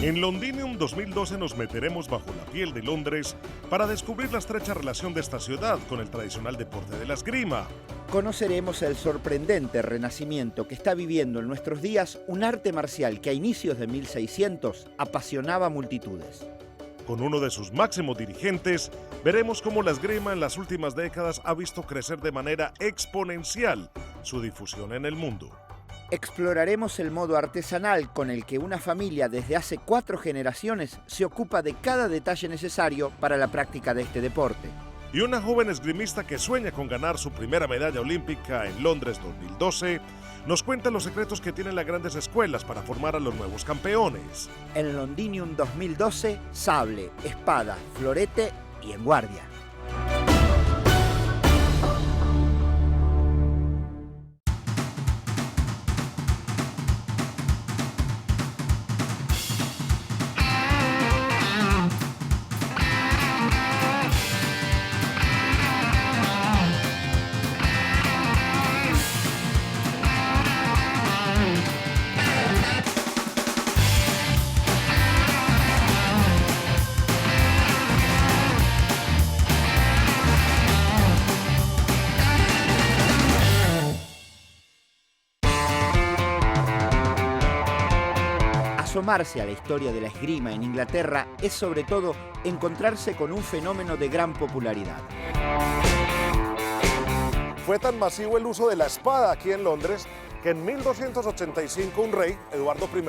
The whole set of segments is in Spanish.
En Londinium 2012 nos meteremos bajo la piel de Londres para descubrir la estrecha relación de esta ciudad con el tradicional deporte de la esgrima. Conoceremos el sorprendente renacimiento que está viviendo en nuestros días un arte marcial que a inicios de 1600 apasionaba multitudes. Con uno de sus máximos dirigentes, veremos cómo la esgrima en las últimas décadas ha visto crecer de manera exponencial su difusión en el mundo. Exploraremos el modo artesanal con el que una familia desde hace 4 generaciones se ocupa de cada detalle necesario para la práctica de este deporte. Y una joven esgrimista que sueña con ganar su primera medalla olímpica en Londres 2012 nos cuenta los secretos que tienen las grandes escuelas para formar a los nuevos campeones. En Londinium 2012, sable, espada, florete y en guardia. Asomarse a la historia de la esgrima en Inglaterra es sobre todo encontrarse con un fenómeno de gran popularidad. Fue tan masivo el uso de la espada aquí en Londres que en 1285 un rey, Eduardo I,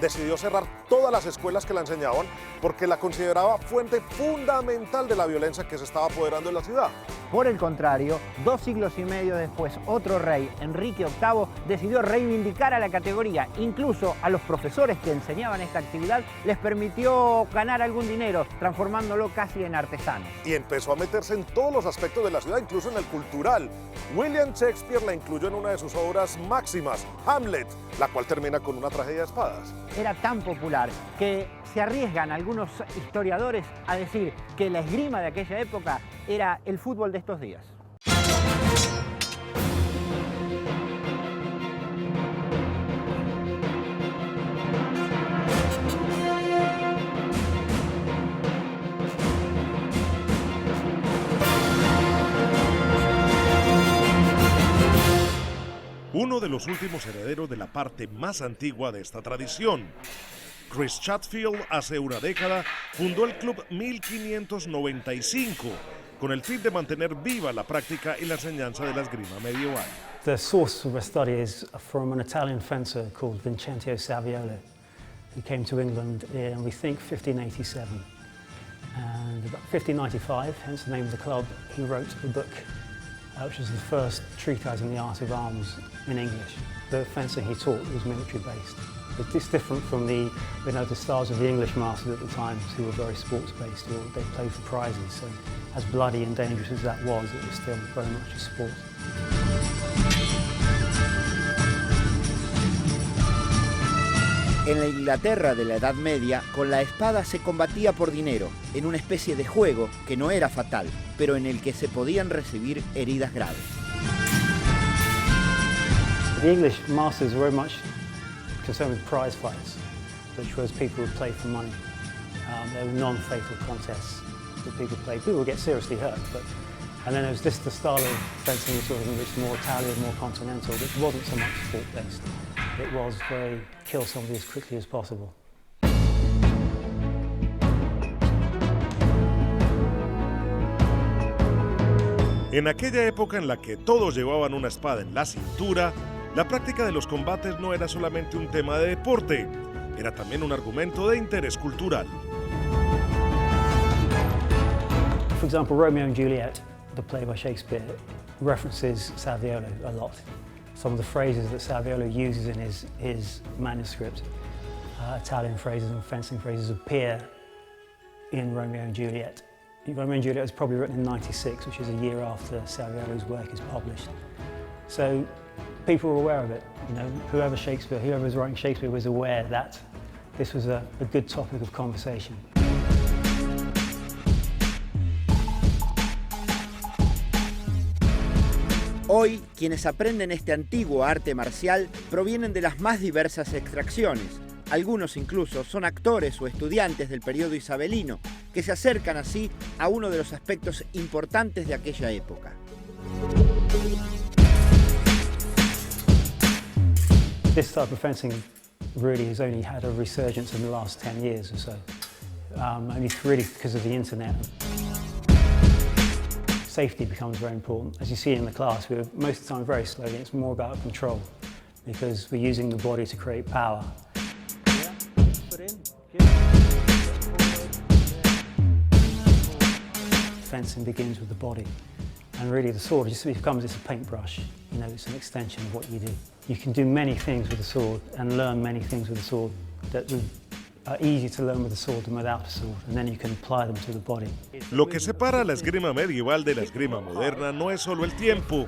decidió cerrar todas las escuelas que la enseñaban porque la consideraba fuente fundamental de la violencia que se estaba apoderando en la ciudad. Por el contrario, 2 siglos y medio después, otro rey, Enrique VIII, decidió reivindicar a la categoría. Incluso a los profesores que enseñaban esta actividad les permitió ganar algún dinero, transformándolo casi en artesanos. Y empezó a meterse en todos los aspectos de la ciudad, incluso en el cultural. William Shakespeare la incluyó en una de sus obras máximas, Hamlet, la cual termina con una tragedia de espadas. Era tan popular que se arriesgan algunos historiadores a decir que la esgrima de aquella época era el fútbol de estos días. Uno de los últimos herederos de la parte más antigua de esta tradición. Chris Chatfield, hace una década, fundó el Club 1595, con el fin de mantener viva la práctica y la enseñanza de la esgrima medieval. The source of our study is from an Italian fencer called Vincenzo Saviolo, who came to England in, we think, 1587. And about 1595, hence the name of the club, he wrote a book which was the first treatise in the art of arms in English. The fencing he taught was military-based. It's different from the styles of the English masters at the time, who were very sports-based, or they played for prizes. So, as bloody and dangerous as that was, it was still very much a sport. En la Inglaterra de la Edad Media, con la espada se combatía por dinero, en una especie de juego que no era fatal, pero en el que se podían recibir heridas graves. The English masters were very much concerned with prize fights, which was people would play for money. They were non-fatal contests that people played. People would get seriously hurt, and then there was the style of fencing we're talking, which was more Italian, more continental, which wasn't so much sport-based. It was very kill somebody as quickly as possible. En aquella época en la que todos llevaban una espada en la cintura, la práctica de los combates no era solamente un tema de deporte, era también un argumento de interés cultural. For example, Romeo and Juliet, the play by Shakespeare, references Saviolo a lot. Some of the phrases that Saviolo uses in his manuscript, Italian phrases and fencing phrases, appear in Romeo and Juliet. Romeo and Juliet was probably written in '96, which is a year after Saviolo's work is published. So people were aware of it. You know, whoever was writing Shakespeare was aware that this was a good topic of conversation. Hoy, quienes aprenden este antiguo arte marcial provienen de las más diversas extracciones. Algunos incluso son actores o estudiantes del periodo isabelino, que se acercan así a uno de los aspectos importantes de aquella época. This type of fencing really has only had a resurgence in the last 10 years or so. And it's really because of the internet. Safety becomes very important. As you see in the class, we're most of the time very slowly. It's more about control because we're using the body to create power. Fencing begins with the body, and really the sword just becomes a paintbrush. You know, it's an extension of what you do. You can do many things with the sword and learn many things with the sword that are easier to learn with a sword than without a sword, and then you can apply them to the body. Lo que separa la esgrima medieval de la esgrima moderna no es solo el tiempo.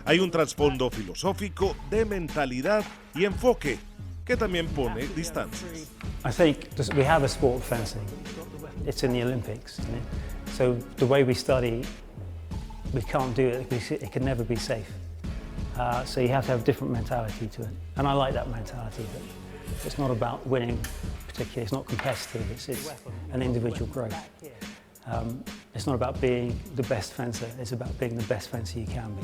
Hay un trasfondo filosófico, de mentalidad y enfoque que también pone distancias. I think we have a sport of fencing. It's in the Olympics, you know? So the way we study, we can't do it because it can never be safe. So you have to have a different mentality to it. And I like that mentality, but it's not about winning particularly, it's not competitive, it's an individual growth. It's not about being the best fencer, it's about being the best fencer you can be.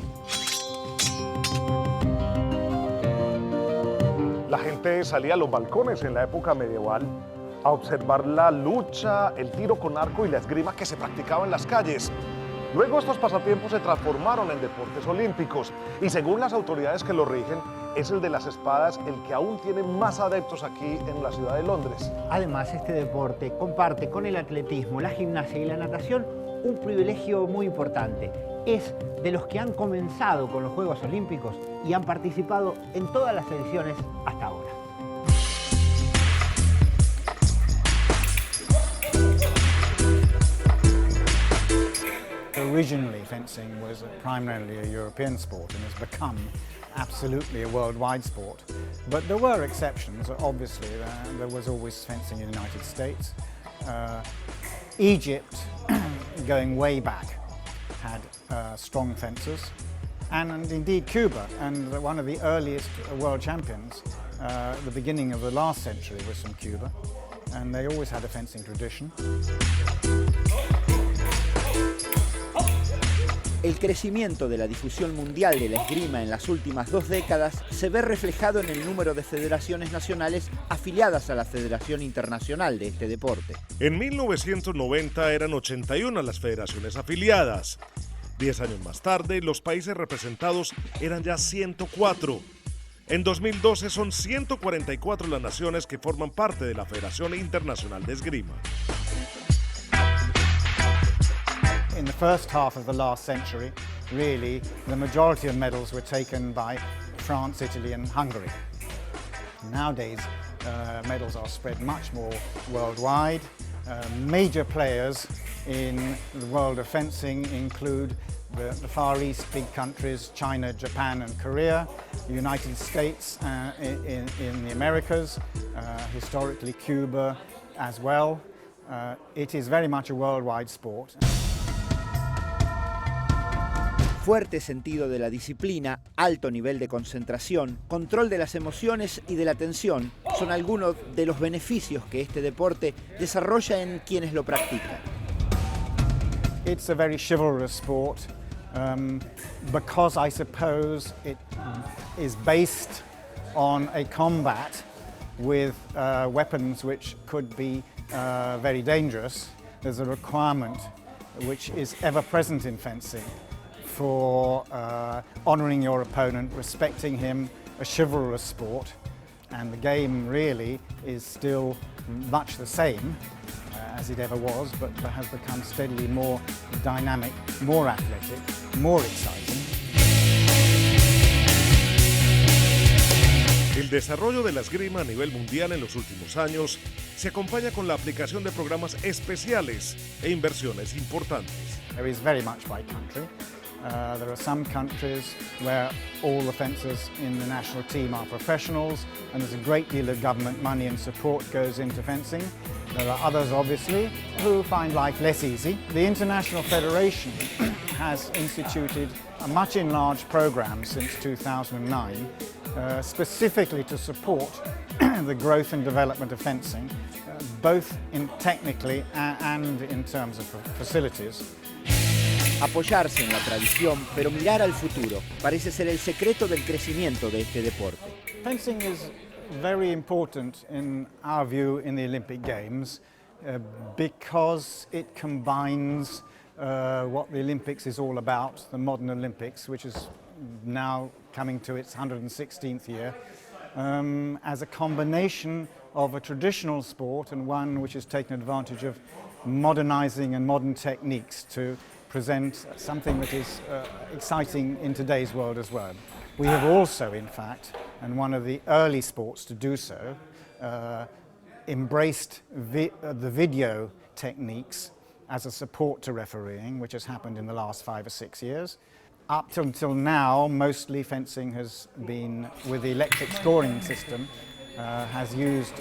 La gente salía a los balcones en la época medieval a observar la lucha, el tiro con arco y la esgrima que se practicaba en las calles. Luego estos pasatiempos se transformaron en deportes olímpicos y según las autoridades que lo rigen, es el de las espadas el que aún tiene más adeptos aquí en la ciudad de Londres. Además, este deporte comparte con el atletismo, la gimnasia y la natación un privilegio muy importante. Es de los que han comenzado con los Juegos Olímpicos y han participado en todas las ediciones hasta ahora. Originally, fencing was primarily a European sport and has become absolutely a worldwide sport. But there were exceptions, obviously. There was always fencing in the United States. Egypt, going way back, had strong fencers. And indeed Cuba, and one of the earliest world champions, the beginning of the last century was from Cuba. And they always had a fencing tradition. El crecimiento de la difusión mundial de la esgrima en las últimas 2 décadas se ve reflejado en el número de federaciones nacionales afiliadas a la Federación Internacional de este deporte. En 1990 eran 81 las federaciones afiliadas. 10 años más tarde, los países representados eran ya 104. En 2012 son 144 las naciones que forman parte de la Federación Internacional de Esgrima. In the first half of the last century, really, the majority of medals were taken by France, Italy and Hungary. Nowadays, medals are spread much more worldwide. Major players in the world of fencing include the Far East big countries, China, Japan and Korea, the United States in the Americas, historically Cuba as well. It is very much a worldwide sport. Fuerte sentido de la disciplina, alto nivel de concentración, control de las emociones y de la tensión son algunos de los beneficios que este deporte desarrolla en quienes lo practican. It's a very chivalrous sport because I suppose it is based on a combat with weapons which could be very dangerous. There's a requirement which is ever present in fencing for honouring your opponent, respecting him, a chivalrous sport, and the game really is still much the same as it ever was, but has become steadily more dynamic, more athletic, more exciting. El desarrollo de la esgrima a nivel mundial en los últimos años se acompaña con la aplicación de programas especiales e inversiones importantes. There is very much by country. There are some countries where all the fencers in the national team are professionals and there's a great deal of government money and support goes into fencing. There are others, obviously, who find life less easy. The International Federation has instituted a much enlarged program since 2009 specifically to support the growth and development of fencing, both technically and in terms of facilities. Apoyarse en la tradición, pero mirar al futuro, parece ser el secreto del crecimiento de este deporte. Fencing is very important in our view in the Olympic Games because it combines what the Olympics is all about, the modern Olympics, which is now coming to its 116th year, as a combination of a traditional sport and one which has taken advantage of modernizing and modern techniques to present something that is exciting in today's world as well. We have also, in fact, and one of the early sports to do so, embraced the video techniques as a support to refereeing, which has happened in the last 5 or 6 years. Up until now, mostly fencing has been with the electric scoring system, has used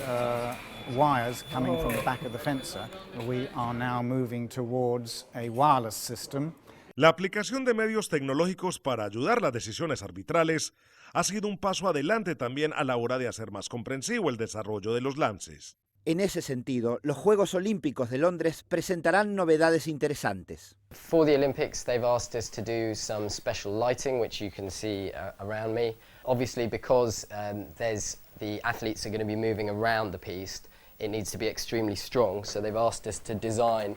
wires coming from the back of the fencer. We are now moving towards a wireless system. La aplicación de medios tecnológicos para ayudar las decisiones arbitrales ha sido un paso adelante también a la hora de hacer más comprensivo el desarrollo de los lances. En ese sentido, los Juegos Olímpicos de Londres presentarán novedades interesantes. For the Olympics, they've asked us to do some special lighting, which you can see around me. Obviously, because the athletes are going to be moving around the piste, it needs to be extremely strong. So they've asked us to design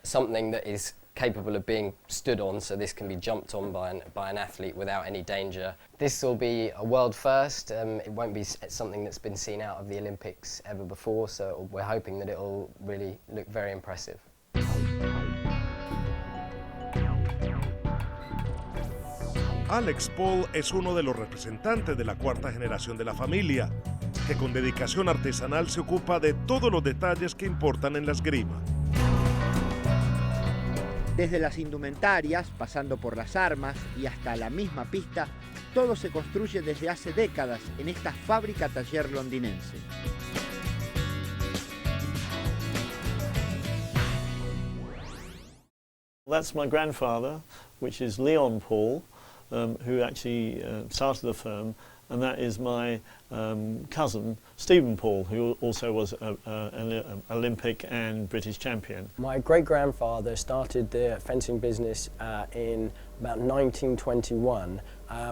something that is capable of being stood on, so this can be jumped on by an athlete without any danger. This will be a world first. It won't be something that's been seen out of the Olympics ever before, so we're hoping that it'll really look very impressive. Alex Paul es uno de los representantes de la cuarta generación de la familia, que con dedicación artesanal se ocupa de todos los detalles que importan en la esgrima. Desde las indumentarias, pasando por las armas y hasta la misma pista, todo se construye desde hace décadas en esta fábrica taller londinense. That's my grandfather, which is Leon Paul, who actually started the firm, and that is my cousin, Stephen Paul, who also was an Olympic and British champion. My great-grandfather started the fencing business in about 1921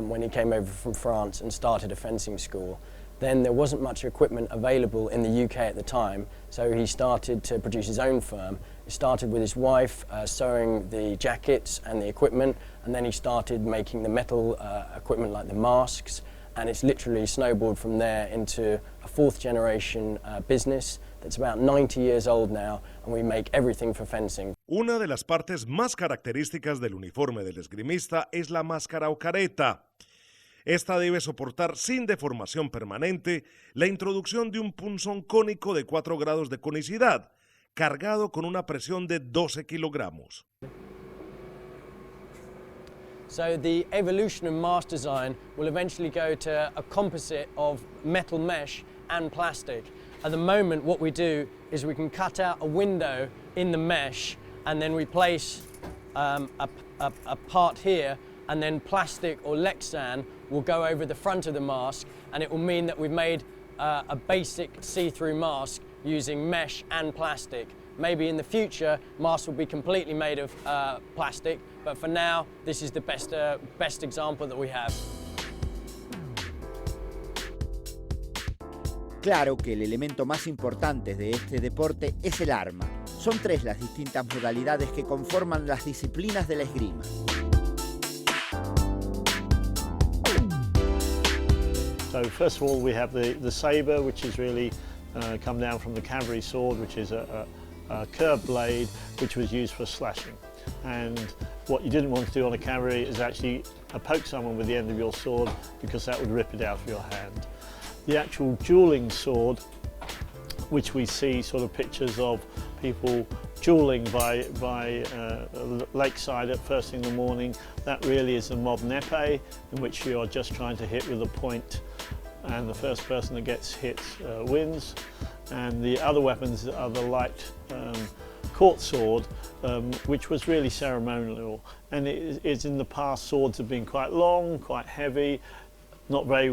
when he came over from France and started a fencing school. Then there wasn't much equipment available in the UK at the time, so he started to produce his own firm. He started with his wife sewing the jackets and the equipment, and then he started making the metal equipment like the masks, and it's literally snowballed from there into a fourth generation business that's about 90 years old now, and we make everything for fencing. Una de las partes más características del uniforme del esgrimista es la máscara o careta. Esta debe soportar sin deformación permanente la introducción de un punzón cónico de 4 grados de conicidad, cargado con una presión de 12 kilogramos. So the evolution of mask design will eventually go to a composite of metal mesh and plastic. At the moment, what we do is we can cut out a window in the mesh, and then we place a part here, and then plastic or Lexan will go over the front of the mask, and it will mean that we've made a basic see-through mask using mesh and plastic. Maybe in the future, masks will be completely made of plastic, but for now, this is the best example that we have. Claro que el elemento más importante de este deporte es el arma. Son 3 las distintas modalidades que conforman las disciplinas de la esgrima. So first of all, we have the saber, which is really come down from the cavalry sword, which is a curved blade, which was used for slashing. And what you didn't want to do on a cavalry is actually poke someone with the end of your sword, because that would rip it out of your hand. The actual dueling sword, which we see sort of pictures of people dueling by lakeside at first thing in the morning, that really is a modern épée, in which you are just trying to hit with a point, and the first person that gets hit wins. And the other weapons are the light court sword, which was really ceremonial. And it's in the past, swords have been quite long, quite heavy, not very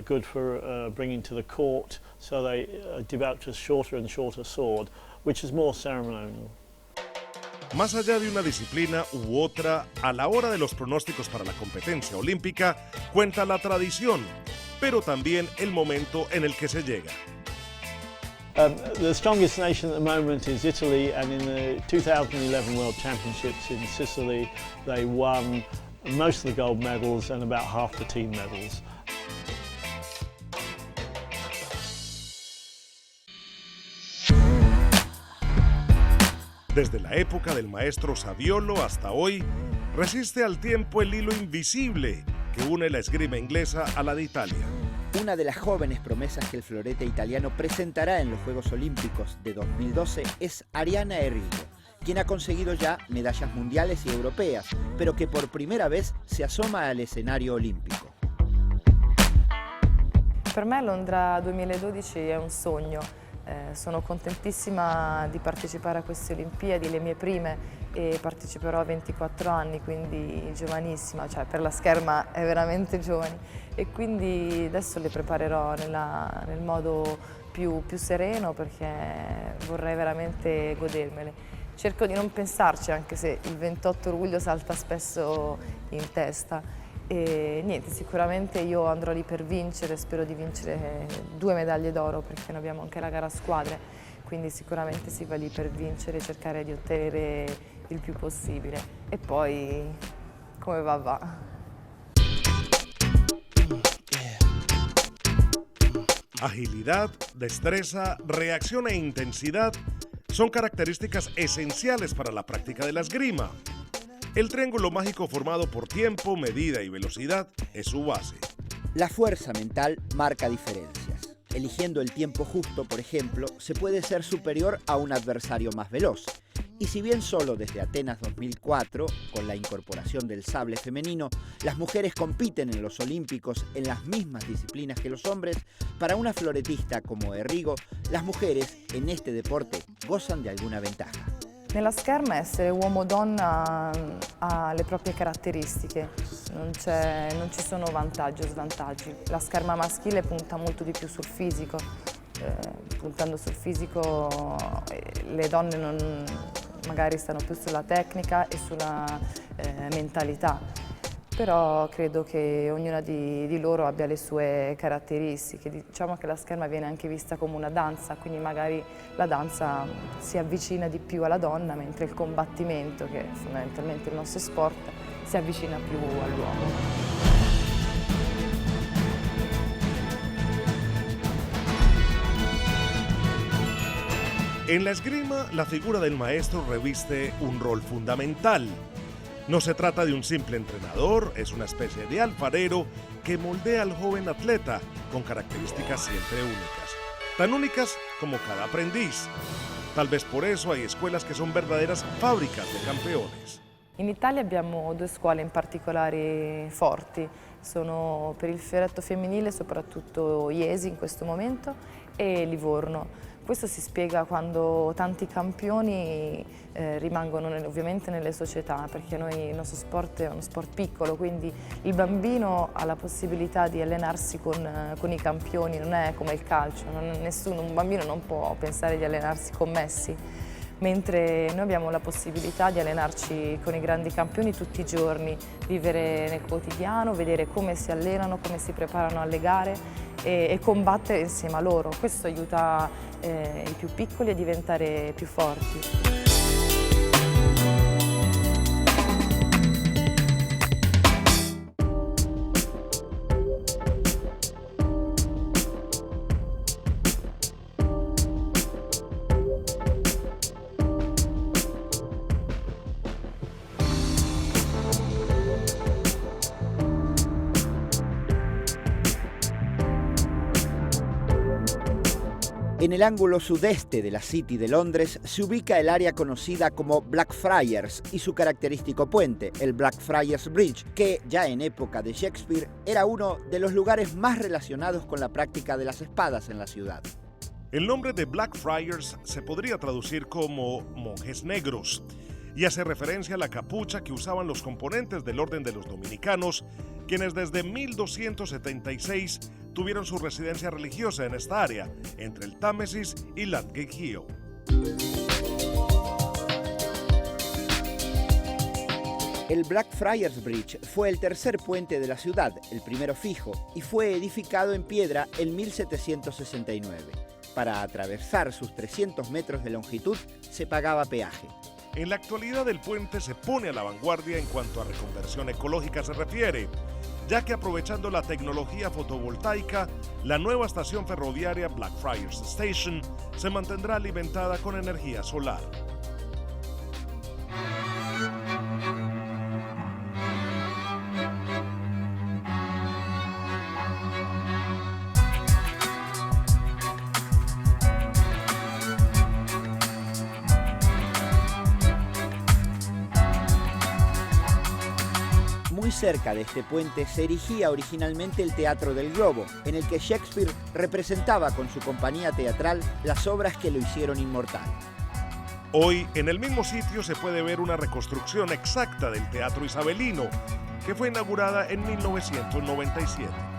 good for bringing to the court, so they developed a shorter and shorter sword, which is more ceremonial. Más allá de una disciplina u otra, a la hora de los pronósticos para la competencia olímpica, cuenta la tradición, pero también el momento en el que se llega. The strongest nation at the moment is Italy, and in the 2011 World Championships in Sicily, they won most of the gold medals and about half the team medals. Desde la época del maestro Saviolo hasta hoy, resiste al tiempo el hilo invisible que une la esgrima inglesa a la de Italia. Una de las jóvenes promesas que el florete italiano presentará en los Juegos Olímpicos de 2012 es Ariana Errigo, quien ha conseguido ya medallas mundiales y europeas, pero que por primera vez se asoma al escenario olimpico. Per me Londra 2012 è un sogno. Sono contentissima di partecipare a queste Olimpiadi, le mie prime, e parteciperò a 24 anni, quindi giovanissima, cioè per la scherma è veramente giovane, e quindi adesso le preparerò nel modo più sereno, perché vorrei veramente godermele. Cerco di non pensarci, anche se il 28 luglio salta spesso in testa. E niente, sicuramente io andrò lì per vincere, spero di vincere 2 medaglie d'oro, perché noi abbiamo anche la gara a squadre, quindi sicuramente si va lì per vincere e cercare di ottenere il più possibile. E poi come va. Agilidad, destreza, reacción e intensidad son características esenciales para la práctica de la esgrima. El triángulo mágico formado por tiempo, medida y velocidad es su base. La fuerza mental marca diferencias. Eligiendo el tiempo justo, por ejemplo, se puede ser superior a un adversario más veloz. Y si bien solo desde Atenas 2004, con la incorporación del sable femenino, las mujeres compiten en los Olímpicos en las mismas disciplinas que los hombres, para una floretista como Errigo, las mujeres en este deporte gozan de alguna ventaja. Nella scherma essere uomo o donna ha le proprie caratteristiche, non ci sono vantaggi o svantaggi. La scherma maschile punta molto di più sul fisico, puntando sul fisico le donne magari stanno più sulla tecnica e sulla mentalità. Però credo che ognuna di loro abbia le sue caratteristiche. Diciamo che la scherma viene anche vista come una danza, quindi magari la danza si avvicina di più alla donna, mentre il combattimento, che è fondamentalmente il nostro sport, si avvicina più all'uomo. En la esgrima, la figura del maestro reviste un rol fundamental. No se trata de un simple entrenador, es una especie de alfarero que moldea al joven atleta con características siempre únicas. Tan únicas como cada aprendiz. Tal vez por eso hay escuelas que son verdaderas fábricas de campeones. In Italia abbiamo 2 scuole in particolare forti. Sono per il fioretto femminile soprattutto Iesi in questo momento e Livorno. Questo si spiega quando tanti campioni rimangono ovviamente nelle società, perché il nostro sport è uno sport piccolo, quindi il bambino ha la possibilità di allenarsi con i campioni, non è come il calcio, un bambino non può pensare di allenarsi con Messi, mentre noi abbiamo la possibilità di allenarci con i grandi campioni tutti i giorni, vivere nel quotidiano, vedere come si allenano, come si preparano alle gare e combattere insieme a loro. Questo aiuta i più piccoli a diventare più forti. En el ángulo sudeste de la City de Londres se ubica el área conocida como Blackfriars y su característico puente, el Blackfriars Bridge, que ya en época de Shakespeare era uno de los lugares más relacionados con la práctica de las espadas en la ciudad. El nombre de Blackfriars se podría traducir como monjes negros. y hace referencia a la capucha que usaban los componentes del Orden de los Dominicanos, quienes desde 1276 tuvieron su residencia religiosa en esta área, entre el Támesis y Ludgate Hill. El Blackfriars Bridge fue el tercer puente de la ciudad, el primero fijo, y fue edificado en piedra en 1769. Para atravesar sus 300 metros de longitud se pagaba peaje. En la actualidad el puente se pone a la vanguardia en cuanto a reconversión ecológica se refiere, ya que aprovechando la tecnología fotovoltaica, la nueva estación ferroviaria Blackfriars Station se mantendrá alimentada con energía solar. Muy cerca de este puente se erigía originalmente el Teatro del Globo, en el que Shakespeare representaba con su compañía teatral las obras que lo hicieron inmortal. Hoy, en el mismo sitio se puede ver una reconstrucción exacta del Teatro Isabelino, que fue inaugurada en 1997.